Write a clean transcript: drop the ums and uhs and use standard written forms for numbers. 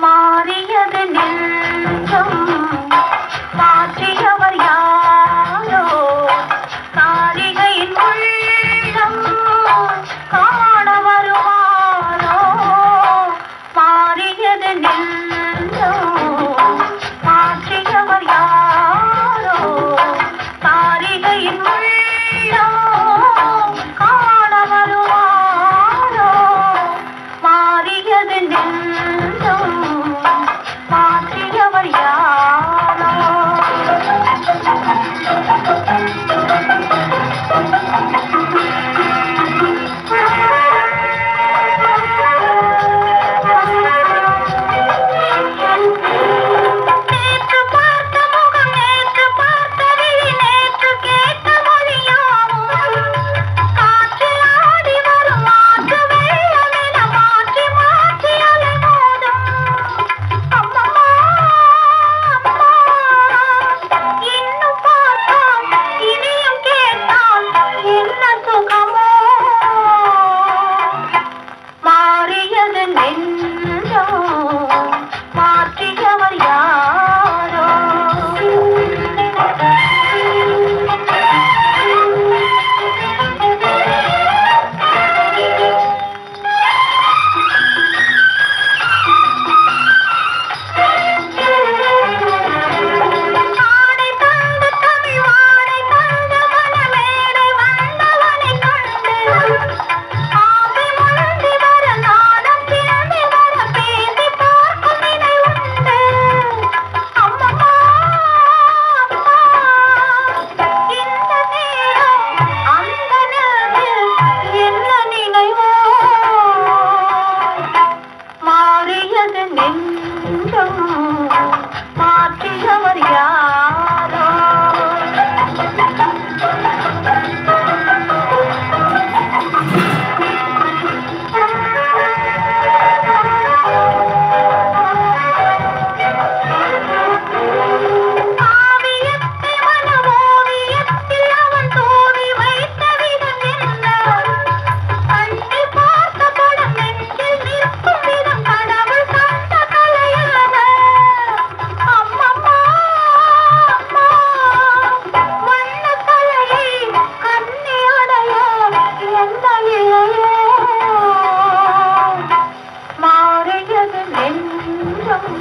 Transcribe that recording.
மாறியது நெஞ்சம் மாற்றியவர் யாரோ காரிகையின் உள்ளம் காண வருவாரோ மாறியது நெஞ்சம் மாற்றியவர் யாரோ காரிகையின் உள்ளம் காண வருவாரோ மாறியது நெஞ்சம் மாற்றியவர் யாரோ நேற்று பார்த்த முகம் நேற்று பார்த்த விழி நேற்று கேட்ட மொழியாவும் காற்றில் ஆடி வரும் மாற்று வெள்ளமென மாற்றி மாற்றி அலை மோதும் அம்மம்மா அம்மா இன்னும் பார்த்தால் இனியும் கேட்டால் என்ன சுகமோ மாறியது நெஞ்சம் மாற்றியவர் யாரோ ஆடை தந்து தமிழ் வாடை தந்து மனமேடை வந்தவனை கண்டு ஆவி முழுந்தி வர நாணம் பிறந்து வர பேசி பார்க்கும் நினை உண்டு அம்மம்மா அம்மா இந்த நேரம் அந்த நிலையில் என்ன நினைவோ மாறியது நெஞ்சம் மாற்றியவர் யாரோ காவியத்தில் மனமோவியத்தில் அவன் தூவி வைத்த விதம் என்ன கண்ணில் பார்த்த படம் நெஞ்சில் நிற்கும் விதம் கடவுள் தந்த கலையான அம்மம்மா அம்மா வண்ண கலையை கண்ணி அடைய என்ன இல்லையோ மாறியது நெஞ்சம்